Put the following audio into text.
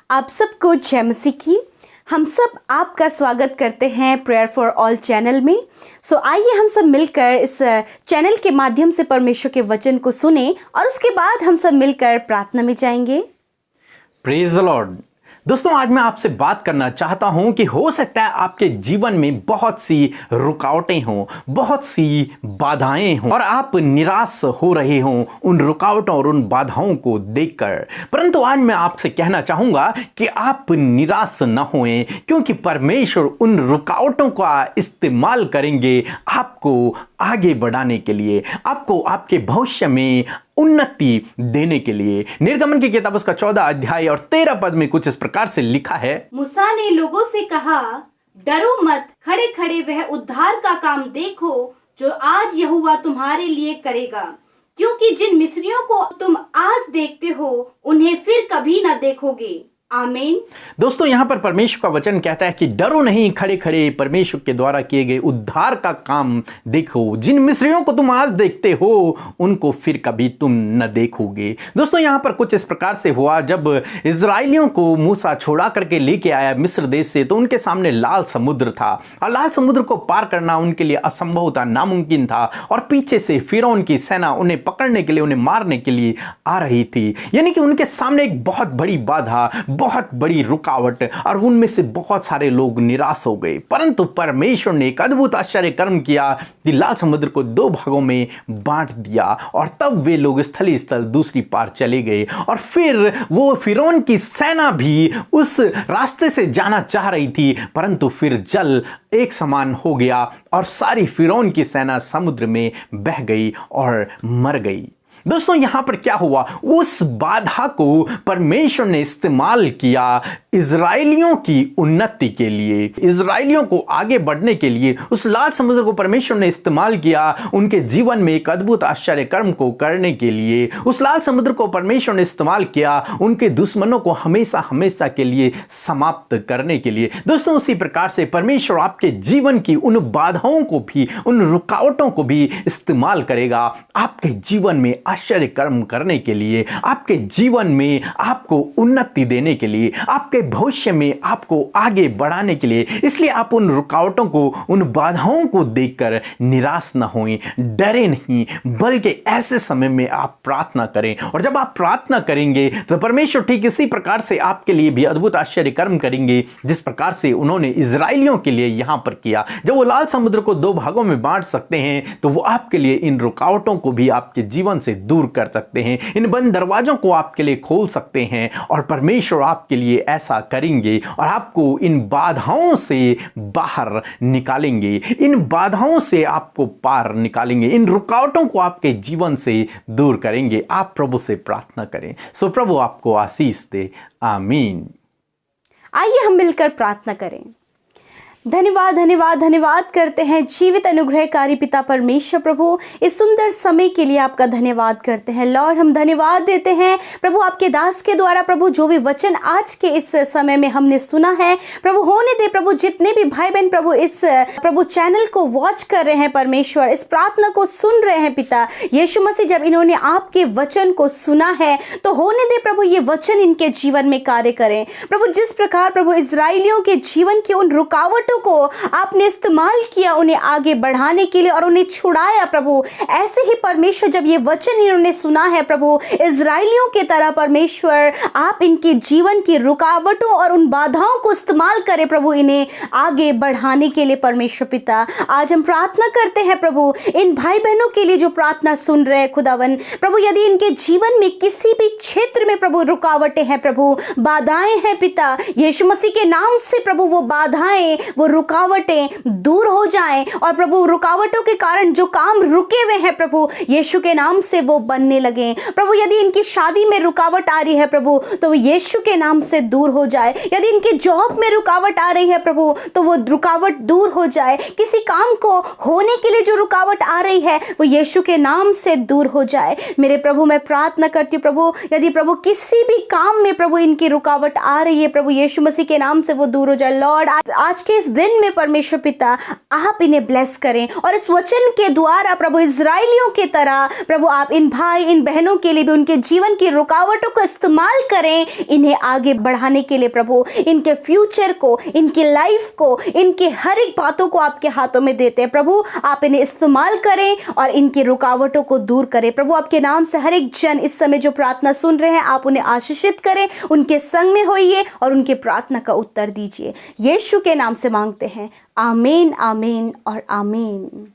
आप सबको जय मसीह की। हम सब आपका स्वागत करते हैं प्रेयर फॉर ऑल चैनल में। आइए हम सब मिलकर इस चैनल के माध्यम से परमेश्वर के वचन को सुने और उसके बाद हम सब मिलकर प्रार्थना में जाएंगे। Praise the Lord. दोस्तों, आज मैं आपसे बात करना चाहता हूं कि हो सकता है आपके जीवन में बहुत सी रुकावटें हों, बहुत सी बाधाएं हों और आप निराश हो रहे हों उन रुकावटों और उन बाधाओं को देखकर। परंतु आज मैं आपसे कहना चाहूंगा कि आप निराश न होएं, क्योंकि परमेश्वर उन रुकावटों का इस्तेमाल करेंगे आपको आगे बढ़ाने के लिए, आपको आपके भविष्य में उन्नति देने के लिए। निर्गमन की किताब उसका 14 अध्याय और 13 पद में कुछ इस प्रकार से लिखा है। मूसा ने लोगों से कहा, डरो मत, खड़े खड़े वह उद्धार का काम देखो जो आज यहोवा तुम्हारे लिए करेगा, क्योंकि जिन मिस्रियों को तुम आज देखते हो उन्हें फिर कभी न देखोगे। आमीन। दोस्तों, यहां पर परमेश्वर का वचन कहता है कि डरो नहीं, खड़े खड़े परमेश्वर के द्वारा किए गए उद्धार का काम देखो। जिन मिस्रियों को तुम आज देखते हो उनको फिर कभी तुम न देखोगे। दोस्तों, यहां पर कुछ इस प्रकार से हुआ, जब इजराइलियों को मूसा छोड़ा करके लेके आया मिस्र देश से, तो उनके सामने लाल समुद्र था और लाल समुद्र को पार करना उनके लिए असंभव था, नामुमकिन था। और पीछे से फिरौन की सेना उन्हें पकड़ने के लिए, उन्हें मारने के लिए आ रही थी। यानी कि उनके सामने एक बहुत बड़ी बाधा, बहुत बड़ी रुकावट, और उनमें से बहुत सारे लोग निराश हो गए। परंतु परमेश्वर ने एक अद्भुत आश्चर्य कर्म किया कि लाल समुद्र को 2 भागों में बांट दिया और तब वे लोग स्थली स्थल दूसरी पार चले गए। और फिर वो फिरौन की सेना भी उस रास्ते से जाना चाह रही थी, परंतु फिर जल एक समान हो गया और सारी फिरौन की सेना समुद्र में बह गई और मर गई। दोस्तों, यहां पर क्या हुआ, उस बाधा को परमेश्वर ने इस्तेमाल किया इजराइलियों की उन्नति के लिए, इजराइलियों को आगे बढ़ने के लिए। उस लाल समुद्र को परमेश्वर ने इस्तेमाल किया उनके जीवन में एक अद्भुत आश्चर्य कर्म को करने के लिए। उस लाल समुद्र को परमेश्वर ने इस्तेमाल किया उनके दुश्मनों को हमेशा हमेशा के लिए समाप्त करने के लिए। दोस्तों, उसी प्रकार से परमेश्वर आपके जीवन की उन बाधाओं को भी, उन रुकावटों को भी इस्तेमाल करेगा आपके जीवन में आश्चर्य कर्म करने के लिए, आपके जीवन में आपको उन्नति देने के लिए, आपके भविष्य में आपको आगे बढ़ाने के लिए। इसलिए आप उन रुकावटों को, उन बाधाओं को देखकर निराश न होएं, डरे नहीं, बल्कि ऐसे समय में आप प्रार्थना करें। और जब आप प्रार्थना करेंगे तो परमेश्वर ठीक इसी प्रकार से आपके लिए भी अद्भुत आश्चर्य कर्म करेंगे, जिस प्रकार से उन्होंने इजराइलियों के लिए यहां पर किया। जब वो लाल समुद्र को 2 भागों में बांट सकते हैं, तो वो आपके लिए इन रुकावटों को भी आपके जीवन से दूर कर सकते हैं, इन बंद दरवाजों को आपके लिए खोल सकते हैं। और परमेश्वर आपके लिए ऐसा करेंगे और आपको इन बाधाओं से बाहर निकालेंगे, इन बाधाओं से आपको पार निकालेंगे, इन रुकावटों को आपके जीवन से दूर करेंगे। आप प्रभु से प्रार्थना करें। प्रभु आपको आशीष दे। आमीन। आइए हम मिलकर प्रार्थना करें। धन्यवाद धन्यवाद धन्यवाद करते हैं जीवित अनुग्रहकारी पिता परमेश्वर प्रभु, इस सुंदर समय के लिए आपका धन्यवाद करते हैं। लॉर्ड, हम धन्यवाद देते हैं प्रभु आपके दास के द्वारा प्रभु जो भी वचन आज के इस समय में हमने सुना है प्रभु, होने दे प्रभु जितने भी भाई बहन प्रभु इस प्रभु चैनल को वॉच कर रहे हैं परमेश्वर, इस प्रार्थना को सुन रहे हैं पिता यीशु मसीह, जब इन्होंने आपके वचन को सुना है तो होने दे प्रभु ये वचन इनके जीवन में कार्य करें प्रभु। जिस प्रकार प्रभु इजराइलियों के जीवन की उन रुकावटों को आपने इस्तेमाल किया उन्हें आगे बढ़ाने के लिए और उन्हें छुड़ाया प्रभु, ऐसे ही परमेश्वर जब ये वचन इन्होंने सुना है प्रभु इजराइलियों के तरह परमेश्वर आप इनके जीवन की रुकावटों और उन बाधाओं को इस्तेमाल करें प्रभु इन्हें आगे बढ़ाने के लिए परमेश्वर पिता। आज हम प्रार्थना करते हैं प्रभु इन भाई बहनों के लिए जो प्रार्थना सुन रहे हैं खुदावन प्रभु, यदि इनके जीवन में किसी भी क्षेत्र में प्रभु रुकावटें हैं प्रभु, बाधाएं हैं पिता, यीशु मसीह के नाम से प्रभु वो बाधाएं, वो रुकावटें दूर हो जाएं और प्रभु रुकावटों के कारण जो काम रुके हुए हैं प्रभु यीशु के नाम से वो बनने लगे प्रभु। यदि इनकी शादी में रुकावट आ रही है प्रभु तो वो यीशु के नाम से दूर हो जाए। यदि इनके जॉब में रुकावट आ रही है प्रभु तो वो रुकावट दूर हो जाए। किसी काम को होने के लिए जो रुकावट आ रही है वो यीशु के नाम से दूर हो जाए। मेरे प्रभु, मैं प्रार्थना करती हूँ प्रभु, यदि प्रभु किसी भी काम में प्रभु इनकी रुकावट आ रही है प्रभु यीशु मसीह के नाम से वो दूर हो जाए। लॉर्ड, आज के इस दिन में परमेश्वर पिता आप इन्हें ब्लेस करें और इस वचन के द्वारा प्रभु इजराइलियों की तरह प्रभु आप इन भाई इन बहनों के लिए भी उनके जीवन की रुकावटों को इस्तेमाल करें, इन्हें आगे बढ़ाने के लिए प्रभु इनके फ्यूचर को, इनकी लाइफ को, इनके हर एक बातों को आपके हाथों में देते हैं। प्रभु आप इन्हें इस्तेमाल करें और इनकी रुकावटों को दूर करें। प्रभु आपके नाम से हर एक जन इस समय जो प्रार्थना सुन रहे हैं आप उन्हें आशीषित करें, उनके संग में होइए और उनके प्रार्थना का उत्तर दीजिए। यीशु के नाम से मांगते हैं, आमीन, आमीन और आमीन।